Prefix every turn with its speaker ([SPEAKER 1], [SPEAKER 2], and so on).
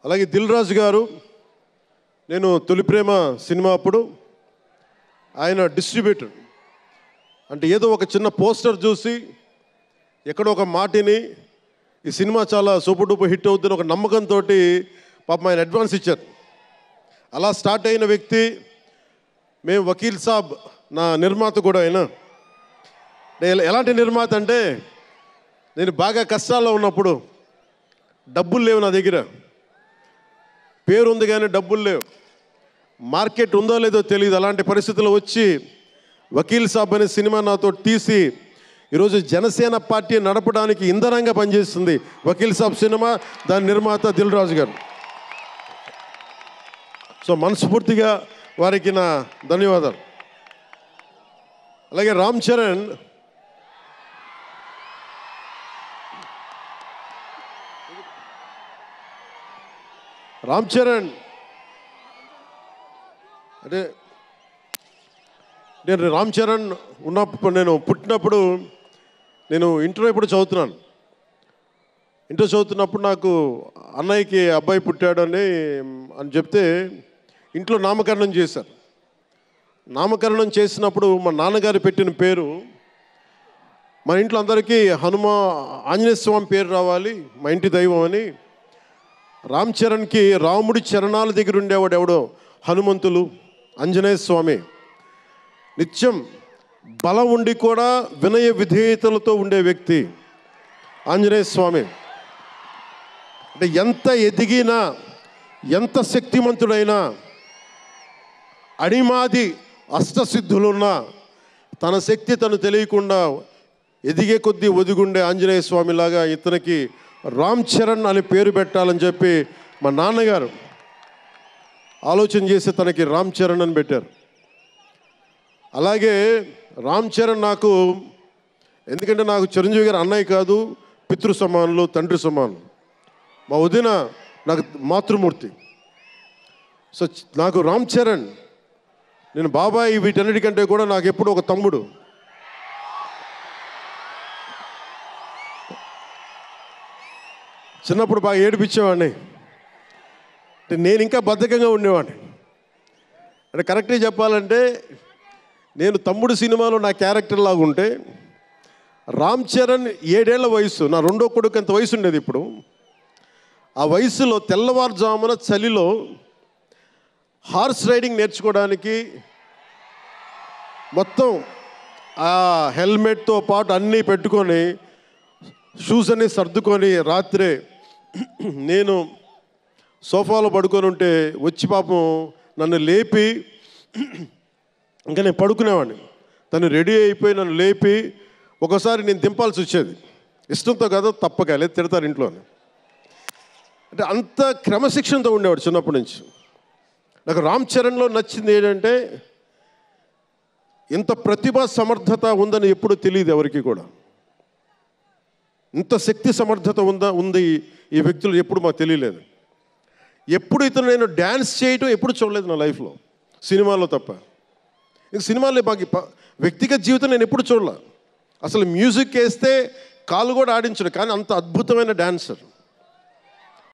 [SPEAKER 1] అలాగే దిల్ రాజు గారు, నేను తొలి ప్రేమ సినిమా అప్పుడు ఆయన డిస్ట్రిబ్యూటర్. అంటే ఏదో ఒక చిన్న పోస్టర్ చూసి ఎక్కడో ఒక మాటిని ఈ సినిమా చాలా సూపర్ డూపర్ హిట్ అవుతుందని ఒక నమ్మకంతో పాపం ఆయన అడ్వాన్స్ ఇచ్చారు. అలా స్టార్ట్ అయిన వ్యక్తి. మేము వకీల్ సాబ్ నా నిర్మాత కూడా అయినా. ఎలాంటి నిర్మాత అంటే, నేను బాగా కష్టాల్లో ఉన్నప్పుడు డబ్బులు లేవు నా దగ్గర, పేరు ఉంది కానీ డబ్బులు లేవు, మార్కెట్ ఉందో లేదో తెలియదు. అలాంటి పరిస్థితుల్లో వచ్చి వకీల్ సాబ్ అనే సినిమా నాతో తీసి ఈరోజు జనసేన పార్టీ నడపడానికి ఇంధనంగా పనిచేస్తుంది వకీల్ సాబ్ సినిమా. దాని నిర్మాత దిల్ రాజు గారు. సో మనస్ఫూర్తిగా వారికి నా ధన్యవాదాలు. అలాగే రామ్ చరణ్, అంటే నేను రామ్ చరణ్ ఉన్నప్పుడు, నేను పుట్టినప్పుడు, నేను ఇంటర్ ఎప్పుడు చదువుతున్నాను. ఇంటర్ చదువుతున్నప్పుడు నాకు అన్నయ్యకి అబ్బాయి పుట్టాడని చెప్తే ఇంట్లో నామకరణం చేశారు. నామకరణం చేసినప్పుడు మా నాన్నగారు పెట్టిన పేరు, మా ఇంట్లో అందరికీ ఆంజనేయ స్వామి పేరు రావాలి, మా ఇంటి దైవం అని. రామ్ చరణ్కి రాముడి చరణాల దగ్గర ఉండేవాడు ఎవడో, హనుమంతులు, ఆంజనేయ స్వామి. నిత్యం బలం ఉండి కూడా వినయ విధేయతలతో ఉండే వ్యక్తి ఆంజనేయ స్వామి. అంటే ఎంత ఎదిగినా, ఎంత శక్తిమంతుడైనా, అణిమాది అష్టసిద్ధులున్నా తన శక్తి తను తెలియకుండా ఎదిగే కొద్దీ ఒదిగుండే ఆంజనేయ స్వామిలాగా ఇతనికి రామ్ చరణ్ అని పేరు పెట్టాలని చెప్పి మా నాన్నగారు ఆలోచన చేసి తనకి రామ్ చరణ్ అని పెట్టారు. అలాగే రామ్ చరణ్ నాకు, ఎందుకంటే నాకు చిరంజీవి గారు అన్నయ్య కాదు, పితృ సమానులు, తండ్రి సమానులు. మా వదిన నాకు మాతృమూర్తి. సో నాకు రామ్ చరణ్, నేను బాబాయ్ వీటన్నిటికంటే కూడా నాకు ఎప్పుడు ఒక తమ్ముడు. చిన్నప్పుడు బాగా ఏడిపించేవాడిని. అంటే నేను ఇంకా బద్ధకంగా ఉండేవాడిని. అంటే కరెక్ట్గా చెప్పాలంటే, నేను తమ్ముడు సినిమాలో నా క్యారెక్టర్ లాగా ఉంటే, రామ్ చరణ్ 7 ఏళ్ల వయసు, నా రెండో కొడుకు అంత వయసు ఉండేది. ఇప్పుడు ఆ వయసులో తెల్లవారుజామున చలిలో హార్స్ రైడింగ్ నేర్చుకోవడానికి మొత్తం ఆ హెల్మెట్తో పాటు అన్నీ పెట్టుకొని, షూస్ అన్నీ సర్దుకొని రాత్రే నేను సోఫాలో పడుకొని ఉంటే వచ్చి పాపం నన్ను లేపి, ఇంకా నేను పడుకునేవాడిని, తను రెడీ అయిపోయి నన్ను లేపి ఒకసారి నేను దింపాల్సి వచ్చేది. ఇష్టంతో కదా, తప్పక, లేదు తిడతారు ఇంట్లోనే. అంటే అంత క్రమశిక్షణతో ఉండేవాడు చిన్నప్పటి నుంచి. నాకు రామ్ చరణ్లో నచ్చింది ఏంటంటే, ఇంత ప్రతిభా సమర్థత ఉందని ఎప్పుడూ తెలియదు ఎవరికి కూడా. ఇంత శక్తి సమర్థత ఉంది ఈ వ్యక్తులు ఎప్పుడు మాకు తెలియలేదు. ఎప్పుడు ఇతను నేను డ్యాన్స్ చేయటం ఎప్పుడు చూడలేదు నా లైఫ్లో, సినిమాలో తప్ప. ఇంక సినిమాలో మాకు వ్యక్తిగత జీవితం నేను ఎప్పుడు చూడలే. అసలు మ్యూజిక్ వేస్తే కాలు కూడా ఆడించడు, కానీ అంత అద్భుతమైన డాన్సర్.